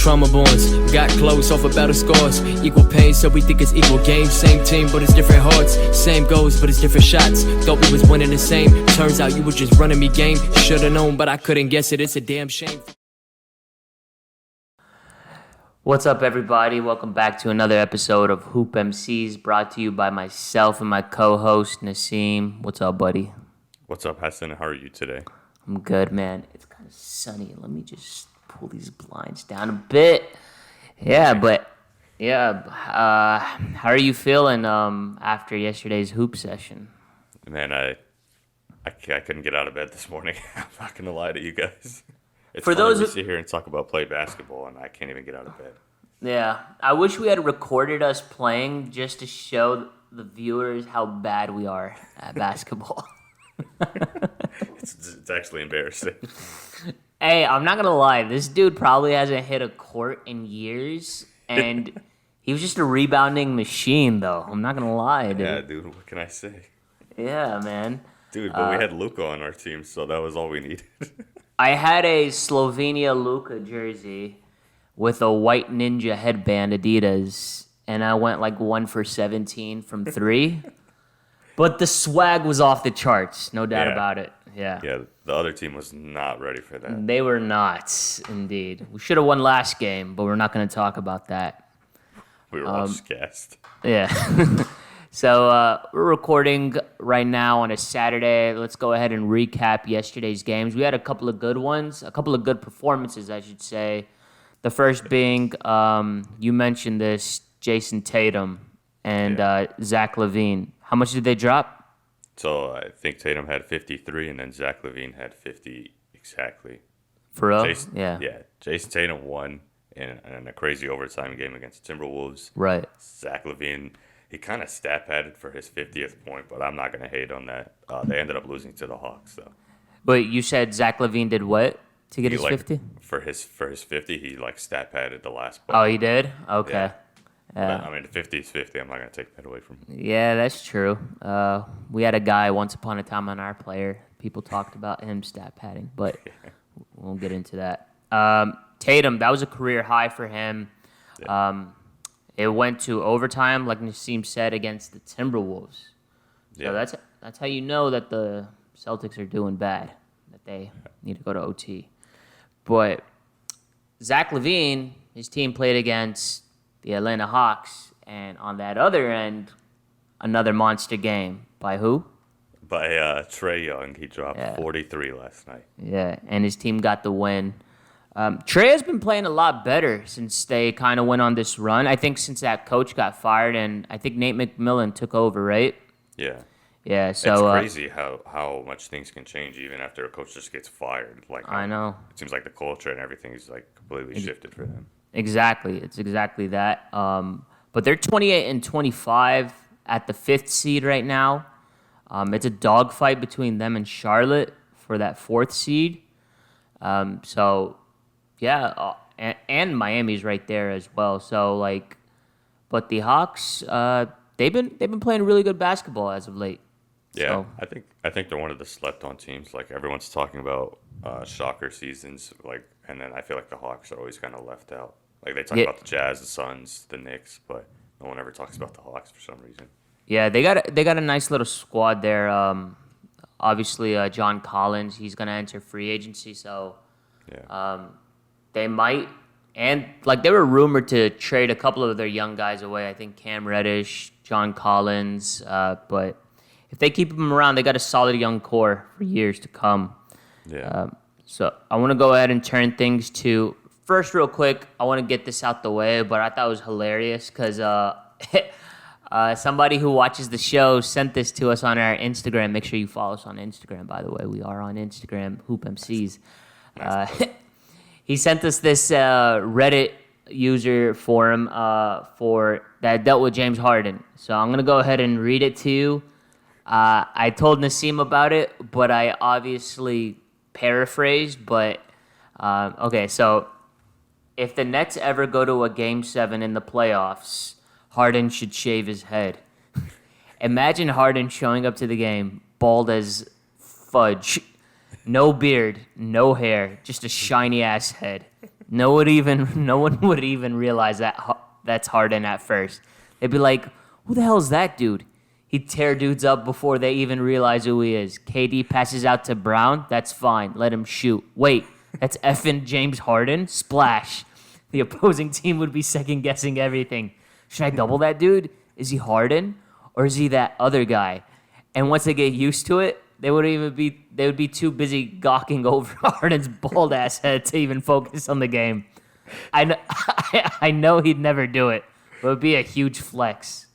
trauma bonds. Got close off of battle scars. Equal pain, so we think it's equal games. Same team, but it's different hearts. Same goals, but it's different shots. Thought we was winning the same. Turns out you were just running me game. Should've known, but I couldn't guess it. It's a damn shame. What's up, everybody? Welcome back to another episode of Hoop MCs, brought to you by myself and my co-host, Nassim. What's up, buddy? What's up, Hassan? How are you today? I'm good, man. It's kind of sunny. Let me just pull these blinds down a bit. How are you feeling after yesterday's hoop session? Man, I couldn't get out of bed this morning. I'm not going to lie to you guys. It's For funny those we who sit here and talk about play basketball, and I can't even get out of bed. Yeah, I wish we had recorded us playing just to show the viewers how bad we are at basketball. It's actually embarrassing. Hey, I'm not going to lie. This dude probably hasn't hit a court in years, and he was just a rebounding machine, though. I'm not going to lie, dude. Yeah, dude, what can I say? Yeah, man. Dude, but we had Luka on our team, so that was all we needed. I had a Slovenia Luka jersey with a white ninja headband, Adidas, and I went like 1 for 17 from 3. But the swag was off the charts, no doubt about it. Yeah. Yeah, the other team was not ready for that. They were not, indeed. We should have won last game, but we're not going to talk about that. We were all just gassed. Yeah. So we're recording right now on a Saturday. Let's go ahead and recap yesterday's games. We had a couple of good ones, a couple of good performances, I should say. The first being, you mentioned this, Jason Tatum and Zach Lavine. How much did they drop? So I think Tatum had 53, and then Zach Lavine had 50 exactly. For real? Yeah. Jason Tatum won in a crazy overtime game against the Timberwolves. Right. Zach Lavine, he kind of stat padded for his 50th point, but I'm not going to hate on that. They ended up losing to the Hawks, though. But you said Zach Lavine did what to get his 50? For his 50, he stat padded the last play. Oh, he did? Okay. Yeah. I mean, 50 is 50. I'm not going to take that away from him. Yeah, that's true. We had a guy once upon a time on our player. People talked about him stat padding, but we'll get into that. Tatum, that was a career high for him. Yeah. It went to overtime, like Nassim said, against the Timberwolves. So that's how you know that the Celtics are doing bad, that they need to go to OT. But Zach Lavine, his team played against the Atlanta Hawks, and on that other end, another monster game. By who? By Trae Young. He dropped 43 last night. Yeah, and his team got the win. Trae has been playing a lot better since they kind of went on this run. I think since that coach got fired, and I think Nate McMillan took over, right? Yeah. Yeah, so it's crazy how much things can change even after a coach just gets fired. Like I know. It seems like the culture and everything is like completely shifted for them. Exactly. It's exactly that. But they're 28 and 25 at the 5th seed right now. It's a dogfight between them and Charlotte for that 4th seed. And Miami's right there as well. So but the Hawks, they've been playing really good basketball as of late. Yeah, so. I think they're one of the slept-on teams. Like everyone's talking about shocker seasons, and then I feel like the Hawks are always kind of left out. Like they talk about the Jazz, the Suns, the Knicks, but no one ever talks about the Hawks for some reason. Yeah, they got a nice little squad there. Obviously, John Collins, he's gonna enter free agency, so they might. And they were rumored to trade a couple of their young guys away. I think Cam Reddish, John Collins, but if they keep them around, they got a solid young core for years to come. Yeah. So I want to go ahead and turn things to first, real quick. I want to get this out the way, but I thought it was hilarious because somebody who watches the show sent this to us on our Instagram. Make sure you follow us on Instagram. By the way, we are on Instagram, Hoop MCs. He sent us this Reddit user forum that dealt with James Harden. So I'm gonna go ahead and read it to you. I told Nassim about it, but I obviously paraphrased. But okay, so if the Nets ever go to a Game 7 in the playoffs, Harden should shave his head. Imagine Harden showing up to the game bald as fudge. No beard, no hair, just a shiny-ass head. No one would even realize that's Harden at first. They'd be like, "Who the hell is that dude?" He'd tear dudes up before they even realize who he is. KD passes out to Brown. That's fine. Let him shoot. Wait, that's effing James Harden? Splash. The opposing team would be second-guessing everything. Should I double that dude? Is he Harden? Or is he that other guy? And once they get used to it, they would be too busy gawking over Harden's bald-ass head to even focus on the game. I know he'd never do it, but it would be a huge flex.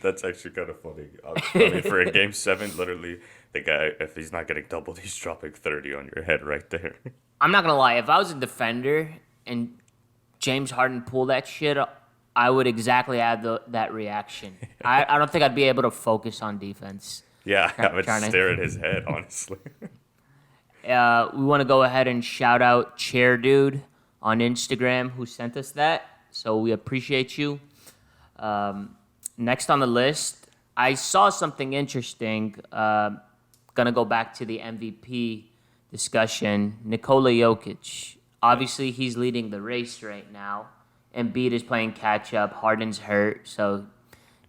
That's actually kind of funny. I mean, for a game 7, literally, the guy, if he's not getting doubled, he's dropping 30 on your head right there. I'm not going to lie. If I was a defender and James Harden pulled that shit, I would exactly have that reaction. I don't think I'd be able to focus on defense. Yeah, I would stare at his head, honestly. We want to go ahead and shout out Chair Dude on Instagram who sent us that. So we appreciate you. Next on the list, I saw something interesting. Gonna go back to the MVP discussion. Nikola Jokic. Obviously, he's leading the race right now. Embiid is playing catch up. Harden's hurt, so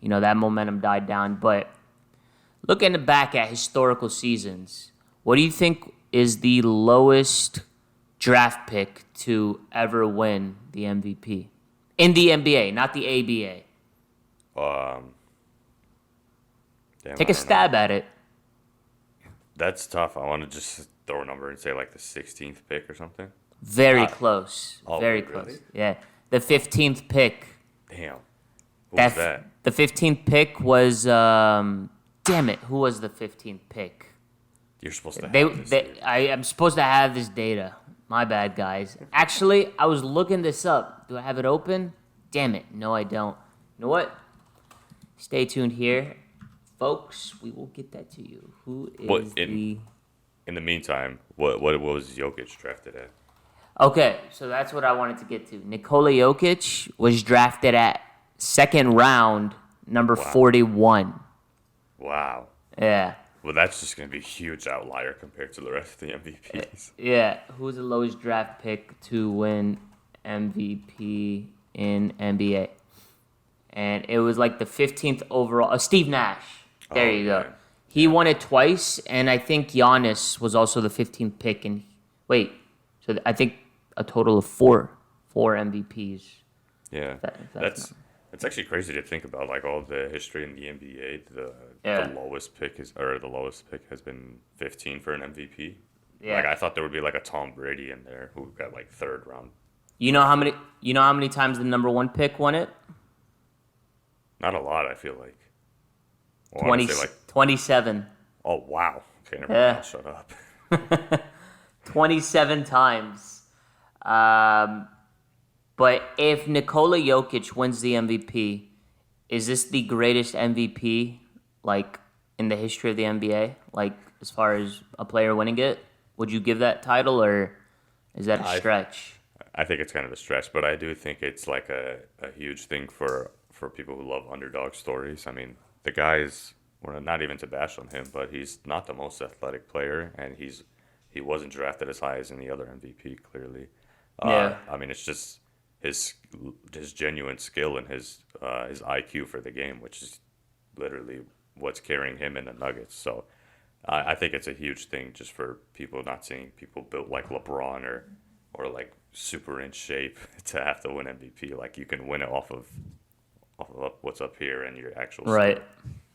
that momentum died down. But looking back at historical seasons, what do you think is the lowest draft pick to ever win the MVP in the NBA, not the ABA? Take a stab at it. That's tough. I want to just throw a number and say like the 16th pick or something. Very close. Very really? close. Yeah. The 15th pick. Damn. Who was that? The 15th pick was, damn it, who was the 15th pick? You're supposed to have this. I'm supposed to have this data. My bad, guys. Actually, I was looking this up. Do I have it open? Damn it. No, I don't. You know what? Stay tuned here. Folks, we will get that to you. Who is In the meantime, what was Jokic drafted at? Okay, so that's what I wanted to get to. Nikola Jokic was drafted at second round, number 41. Wow. Yeah. Well, that's just going to be a huge outlier compared to the rest of the MVPs. Yeah. Who was the lowest draft pick to win MVP in NBA? And it was like the 15th overall. Steve Nash. There you go. Man. He won it twice, and I think Giannis was also the 15th pick. And so I think a total of four MVPs. Yeah, that's actually crazy to think about. Like all the history in the NBA, the lowest pick has been 15 for an MVP. Yeah. Like I thought there would be like a Tom Brady in there who got like third round. You know how many times the number 1 pick won it? Not a lot, I feel like. 27. Oh, wow. Okay, never mind. Shut up. 27 times. But if Nikola Jokic wins the MVP, is this the greatest MVP, like, in the history of the NBA? Like, as far as a player winning it? Would you give that title, or is that a stretch? I think it's kind of a stretch, but I do think it's, like, a huge thing for people who love underdog stories. I mean, the guy's, we're not even to bash on him, but he's not the most athletic player, and he wasn't drafted as high as any other MVP, clearly. I mean, it's just his genuine skill and his IQ for the game, which is literally what's carrying him in the Nuggets. So I think it's a huge thing just for people not seeing people built like LeBron or like super in shape to have to win MVP. Like you can win it off of what's up here and your actual skill.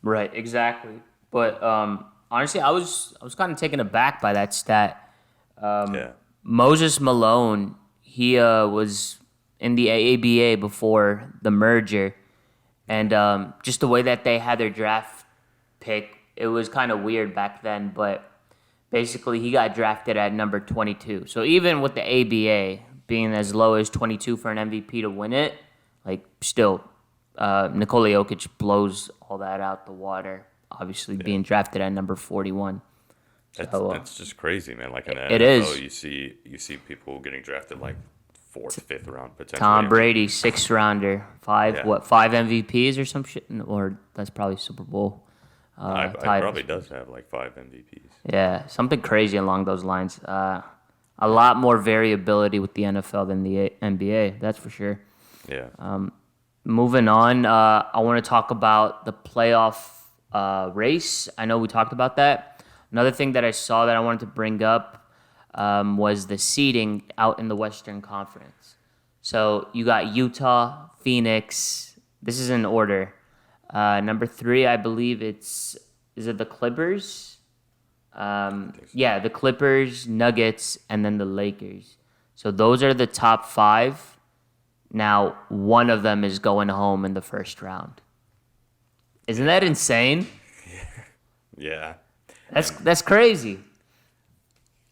Right, exactly. But honestly, I was kind of taken aback by that stat. Moses Malone, he was in the AABA before the merger, and just the way that they had their draft pick, it was kind of weird back then. But basically, he got drafted at number 22. So even with the ABA being as low as 22 for an MVP to win it, like still. Nikola Jokic blows all that out the water, obviously being drafted at number 41. That's just crazy, man. Like in the NFL, you see people getting drafted like 4th, 5th round potentially. Tom Brady, 6th rounder, 5 MVPs or some shit, or that's probably Super Bowl. He probably does have like 5 MVPs. Yeah, something crazy along those lines. A lot more variability with the NFL than the NBA. That's for sure. Yeah. Moving on, I want to talk about the playoff race. I know we talked about that. Another thing that I saw that I wanted to bring up was the seeding out in the Western Conference. So you got Utah, Phoenix. This is in order. Number 3, I believe is it the Clippers? Yeah, the Clippers, Nuggets, and then the Lakers. So those are the top 5. Now, one of them is going home in the first round. Isn't that insane? Yeah. That's crazy.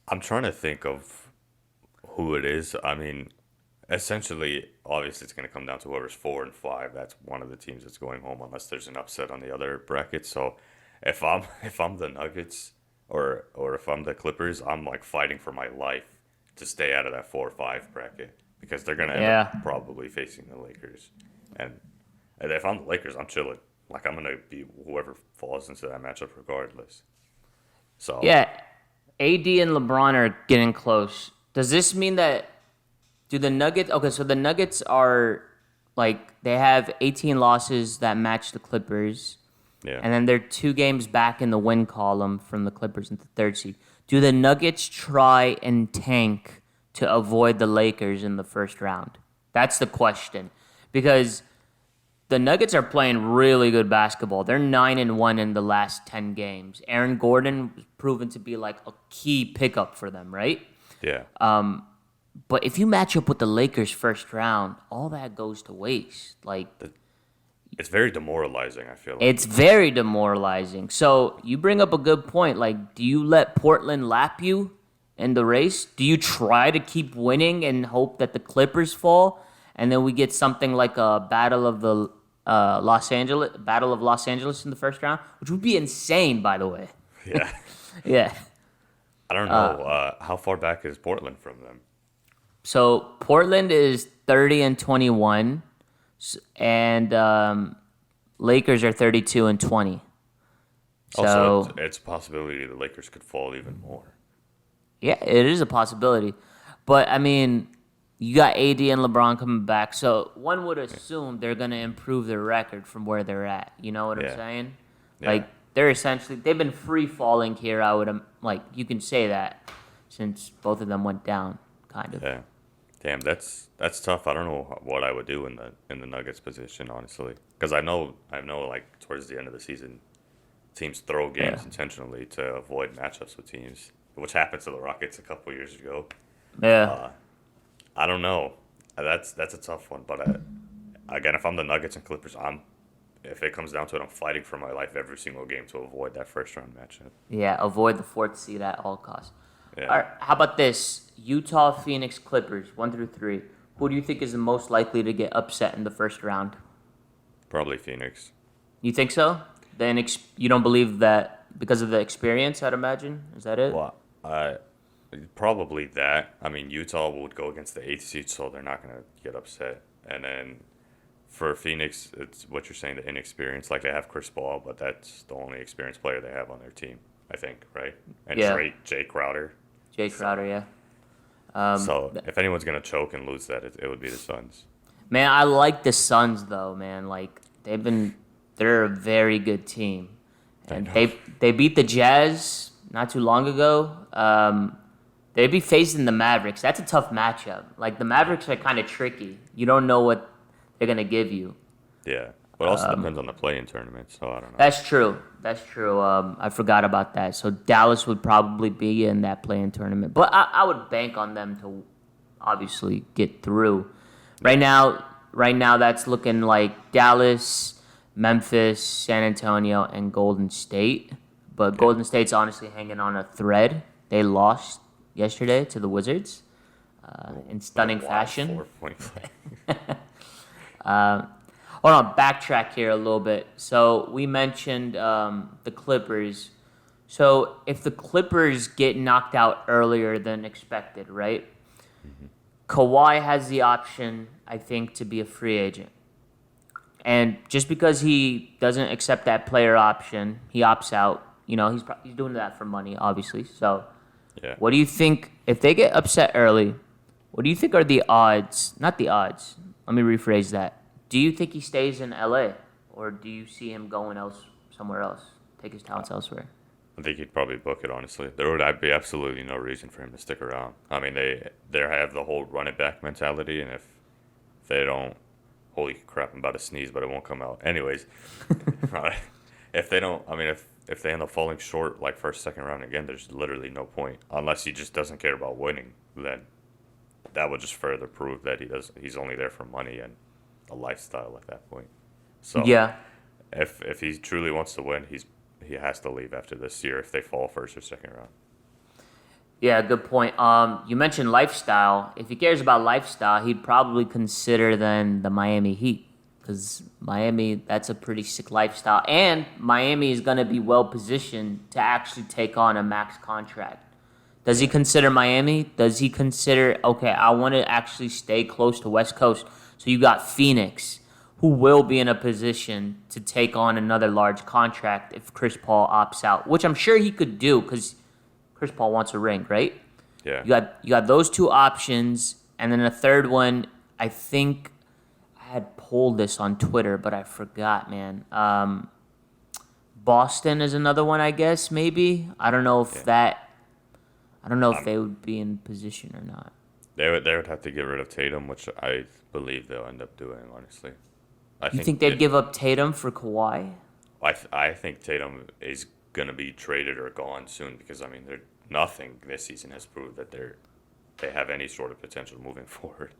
I'm trying to think of who it is. I mean, essentially, obviously, it's going to come down to whoever's 4 and 5. That's one of the teams that's going home, unless there's an upset on the other bracket. So, if I'm the Nuggets or if I'm the Clippers, I'm like fighting for my life to stay out of that 4 or 5 bracket because they're going to end up probably facing the Lakers. And if I'm the Lakers, I'm chilling. Like, I'm going to be whoever falls into that matchup regardless. So yeah, AD and LeBron are getting close. Does this mean that do the Nuggets? Okay, so the Nuggets are like they have 18 losses that match the Clippers. Yeah. And then they're 2 games back in the win column from the Clippers into the 3rd seed. Do the Nuggets try and tank to avoid the Lakers in the first round? That's the question. Because the Nuggets are playing really good basketball. They're 9-1 in the last 10 games. Aaron Gordon was proven to be like a key pickup for them, right? Yeah. But if you match up with the Lakers first round, all that goes to waste. Like, It's very demoralizing, I feel like. it's very demoralizing. So you bring up a good point. Like, do you let Portland lap you in the race? Do you try to keep winning and hope that the Clippers fall, and then we get something like a Battle of Los Angeles in the first round, which would be insane, by the way. Yeah. Yeah. I don't know. How far back is Portland from them? So Portland is 30-21, and Lakers are 32-20. So Also, it's a possibility the Lakers could fall even more. yeah, it is a possibility. But I mean, you got AD and LeBron coming back, so one would assume they're gonna improve their record from where they're at. You know what I'm Yeah. saying? Yeah. Like they've been free falling here. I would like you can say that since both of them went down, kind of. Yeah. Damn, that's tough. I don't know what I would do in the Nuggets position, honestly, because I know like towards the end of the season, teams throw games intentionally to avoid matchups with teams, which happened to the Rockets a couple years ago. Yeah. I don't know. That's a tough one, but again, if I'm the Nuggets and Clippers, if it comes down to it, I'm fighting for my life every single game to avoid that first round matchup. Yeah, avoid the 4th seed at all costs. Yeah. All right, how about this? Utah, Phoenix, Clippers, 1 through 3. Who do you think is the most likely to get upset in the first round? Probably Phoenix. You think so? Then you don't believe that because of the experience, I'd imagine? Is that it? Well, probably that. I mean, Utah would go against the 8th seed, so they're not going to get upset. And then for Phoenix, it's what you're saying, the inexperience. Like, they have Chris Paul, but that's the only experienced player they have on their team, I think, right? And Yeah. Jay Crowder. Jay Crowder, yeah. So if anyone's going to choke and lose that, it would be the Suns. Man, I like the Suns though, man. Like they're a very good team. And they beat the Jazz not too long ago. They'd be facing the Mavericks. That's a tough matchup. Like the Mavericks are kind of tricky. You don't know what they're going to give you. Yeah. But it also depends on the play-in tournament, so I don't know. That's true. I forgot about that. So Dallas would probably be in that play-in tournament. But I would bank on them to obviously get through. Right now that's looking like Dallas, Memphis, San Antonio, and Golden State. But Golden State's honestly hanging on a thread. They lost yesterday to the Wizards in stunning fashion. 4-point play. Hold on, backtrack here a little bit. So we mentioned the Clippers. So if the Clippers get knocked out earlier than expected, right? Mm-hmm. Kawhi has the option, I think, to be a free agent. And just because he doesn't accept that player option, he opts out. You know, he's doing that for money, obviously. So Yeah. What do you think if they get upset early? What do you think are the odds? Not the odds. Let me rephrase that. Do you think he stays in LA, or do you see him going somewhere else, take his talents elsewhere? I think he'd probably book it, honestly. There would be absolutely no reason for him to stick around. I mean, they have the whole run it back mentality, and if they don't, holy crap, I'm about to sneeze, but it won't come out. Anyways, if they don't, I mean, if they end up falling short like first, second round again, there's literally no point. Unless he just doesn't care about winning, then that would just further prove that he's only there for money and a lifestyle at that point. So Yeah. if he truly wants to win, he has to leave after this year if they fall first or second round. Yeah, good point. You mentioned lifestyle. If he cares about lifestyle, he'd probably consider then the Miami Heat, because Miami, that's a pretty sick lifestyle, and Miami is going to be well positioned to actually take on a max contract. Does he consider Miami? Does he consider, okay, I want to actually stay close to West Coast? So you got Phoenix, who will be in a position to take on another large contract if Chris Paul opts out, which I'm sure he could do because Chris Paul wants a ring, right? Yeah. You got those two options, and then a third one. I think I had pulled this on Twitter, but I forgot, man. Boston is another one, I guess. Maybe I don't know if they would be in position or not. They would have to get rid of Tatum, which I believe they'll end up doing, honestly. You think they'd give up Tatum for Kawhi? I think Tatum is going to be traded or gone soon because, I mean, nothing this season has proved that they have any sort of potential moving forward.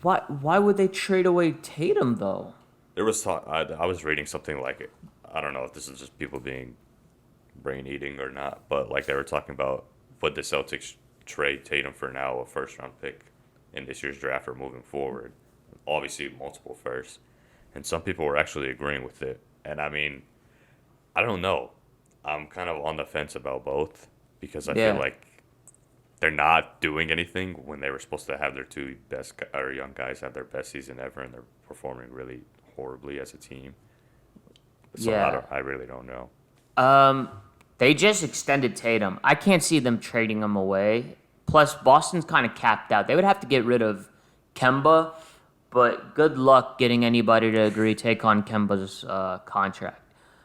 Why would they trade away Tatum, though? There was talk, I was reading something like it. I don't know if this is just people being brain eating or not, but like they were talking about would the Celtics trade Tatum for now a first round pick in this year's draft or moving forward? Obviously, multiple firsts. And some people were actually agreeing with it. And I mean, I don't know. I'm kind of on the fence about both because I feel like they're not doing anything when they were supposed to have their two best or young guys have their best season ever, and they're performing really horribly as a team. So I really don't know. They just extended Tatum. I can't see them trading him away. Plus, Boston's kind of capped out. They would have to get rid of Kemba, but good luck getting anybody to agree take on Kemba's contract.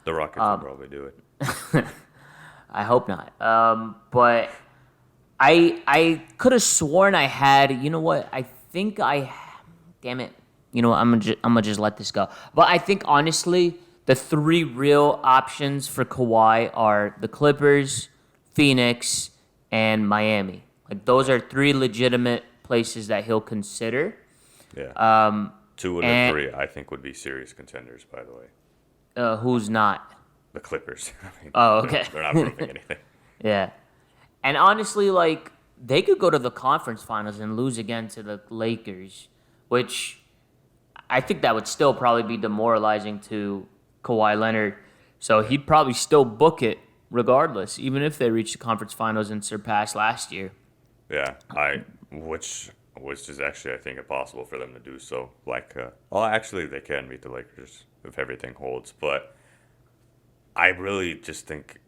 The Rockets will probably do it. I hope not. But I could have sworn I had. You know what? I think damn it. You know what? I'm gonna just let this go. But I think honestly, the three real options for Kawhi are the Clippers, Phoenix, and Miami. Like those are three legitimate places that he'll consider. Yeah. 2 and 3, I think, would be serious contenders. By the way. Who's not? The Clippers. I mean, okay. They're not proving anything. Yeah. And honestly, like, they could go to the conference finals and lose again to the Lakers, which I think that would still probably be demoralizing to Kawhi Leonard. So he'd probably still book it regardless, even if they reach the conference finals and surpass last year. Yeah, which is actually, I think, impossible for them to do so. Like, well, actually, they can beat the Lakers if everything holds, but I really just think,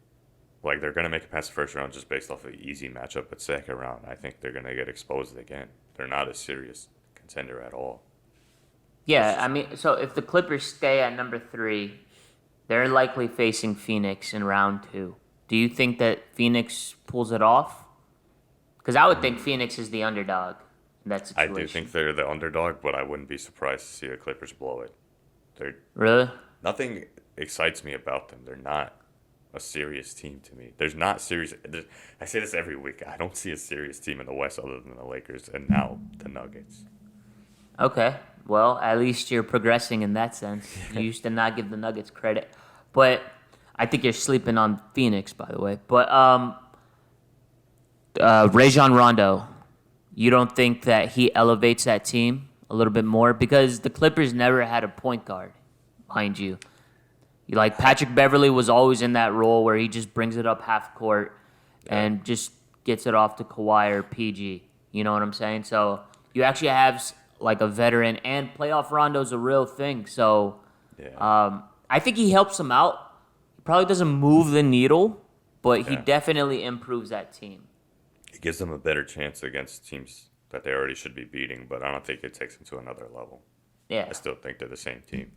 like, they're going to make it past the first round just based off of an easy matchup, but second round, I think they're going to get exposed again. They're not a serious contender at all. Yeah, I mean, so if the Clippers stay at number 3, they're likely facing Phoenix in round 2. Do you think that Phoenix pulls it off? Because I would think Phoenix is the underdog in that situation. I do think they're the underdog, but I wouldn't be surprised to see the Clippers blow it. Really? Nothing excites me about them. They're not a serious team to me. There's not serious. I say this every week. I don't see a serious team in the West other than the Lakers and now the Nuggets. Okay. Well, at least you're progressing in that sense. You used to not give the Nuggets credit. But I think you're sleeping on Phoenix, by the way. But Rajon Rondo, you don't think that he elevates that team a little bit more? Because the Clippers never had a point guard, mind you. Like, Patrick Beverley was always in that role where he just brings it up half court and just gets it off to Kawhi or PG. You know what I'm saying? So you actually have, like, a veteran, and playoff Rondo's a real thing. So I think he helps them out. He probably doesn't move the needle, but he definitely improves that team. it gives them a better chance against teams that they already should be beating, but I don't think it takes them to another level. Yeah. I still think they're the same team.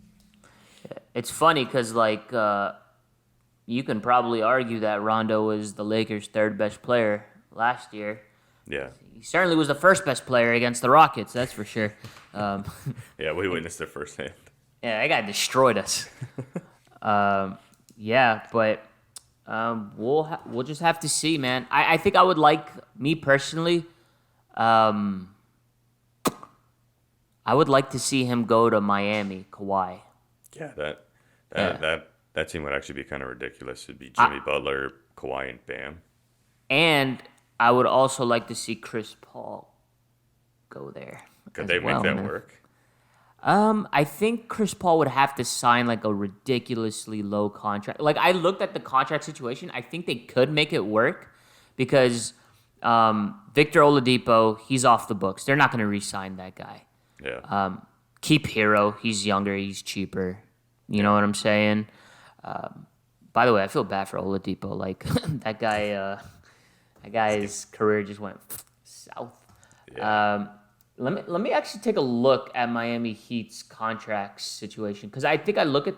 It's funny because, like, you can probably argue that Rondo was the Lakers' third best player last year. Yeah. He certainly was the first best player against the Rockets, that's for sure. Yeah, we witnessed it firsthand. Yeah, that guy destroyed us. Yeah, but we'll just have to see, man. I think I would like, me personally, I would like to see him go to Miami, Kawhi. Yeah, that team would actually be kind of ridiculous. It'd be Jimmy Butler, Kawhi, and Bam. And I would also like to see Chris Paul go there. Could they make that work? I think Chris Paul would have to sign like a ridiculously low contract. Like, I looked at the contract situation. I think they could make it work because Victor Oladipo, he's off the books. They're not going to re-sign that guy. Yeah. Keep Hero. He's younger. He's cheaper. You know what I'm saying? By the way, I feel bad for Oladipo. Like, that guy's career just went south. Yeah. Let me actually take a look at Miami Heat's contract situation, because I think I looked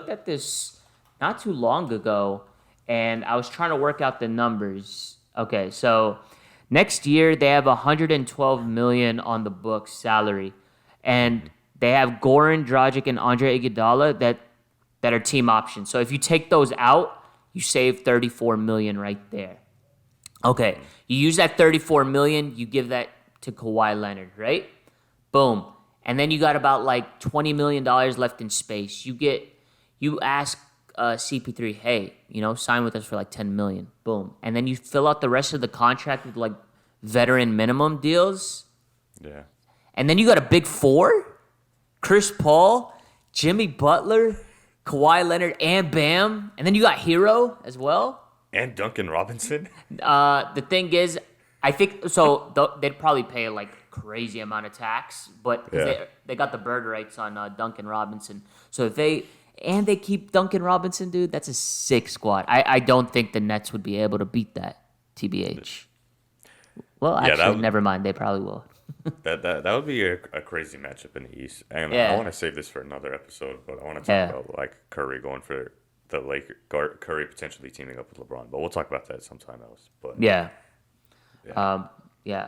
at this not too long ago, and I was trying to work out the numbers. Okay, so next year they have $112 million on the books salary, and they have Goran Dragic and Andre Iguodala that are team options. So if you take those out, you save $34 million right there. Okay, you use that $34 million, you give that to Kawhi Leonard, right? Boom. And then you got about like $20 million left in space. You ask CP3, hey, sign with us for like $10 million. Boom. And then you fill out the rest of the contract with like veteran minimum deals. Yeah. And then you got a big four: Chris Paul, Jimmy Butler, Kawhi Leonard, and Bam. And then you got Hero as well. And Duncan Robinson. The thing is, I think so. They'd probably pay like crazy amount of tax, but they got the bird rights on Duncan Robinson. So if they keep Duncan Robinson, dude, that's a sick squad. I don't think the Nets would be able to beat that. TBH. Well, actually, never mind. They probably will. that would be a crazy matchup in the East. And I want to save this for another episode, but I want to talk about like Curry going for the Lakers, Curry potentially teaming up with LeBron. But we'll talk about that sometime else. But I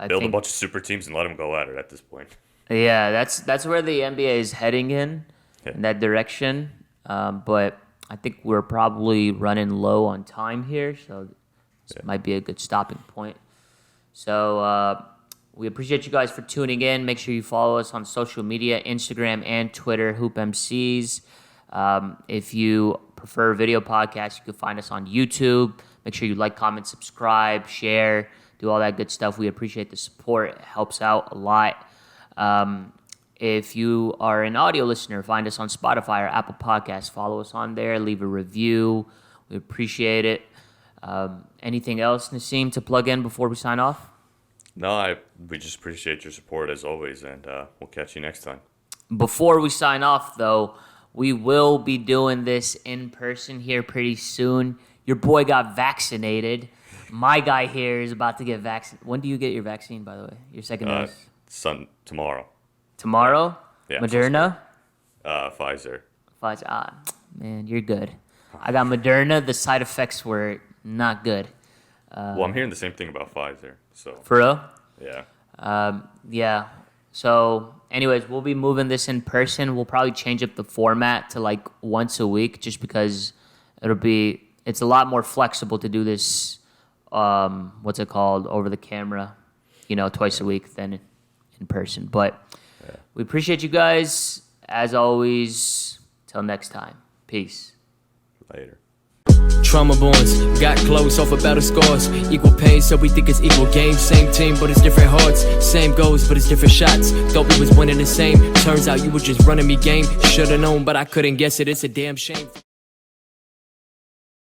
build think a bunch of super teams and let them go at it at this point. Yeah, that's where the NBA is heading in that direction. But I think we're probably running low on time here, so this might be a good stopping point. So we appreciate you guys for tuning in. Make sure you follow us on social media, Instagram and Twitter, HoopMCs. If you prefer video podcasts, you can find us on YouTube. Make sure you like, comment, subscribe, share, do all that good stuff. We appreciate the support. It helps out a lot. If you are an audio listener, find us on Spotify or Apple Podcasts. Follow us on there. Leave a review. We appreciate it. Anything else, Nassim, to plug in before we sign off? No, we just appreciate your support as always, and we'll catch you next time. Before we sign off, though, we will be doing this in person here pretty soon. Your boy got vaccinated. My guy here is about to get vaccinated. When do you get your vaccine, by the way? Your second dose? Tomorrow. Tomorrow? Yeah. Moderna? Pfizer. Pfizer. Ah, man, you're good. I got Moderna. The side effects were not good. Well, I'm hearing the same thing about Pfizer. So. For real? Yeah. Yeah. So, anyways, we'll be moving this in person. We'll probably change up the format to like once a week, just because it's a lot more flexible to do this. What's it called? Over the camera, twice a week than in person. But we appreciate you guys as always. Till next time. Peace. Later. Trauma bonds, got close off of battle scars. Equal pain, so we think it's equal game. Same team, but it's different hearts. Same goals, but it's different shots. Thought we was winning the same. Turns out you were just running me game. Should've known, but I couldn't guess it. It's a damn shame.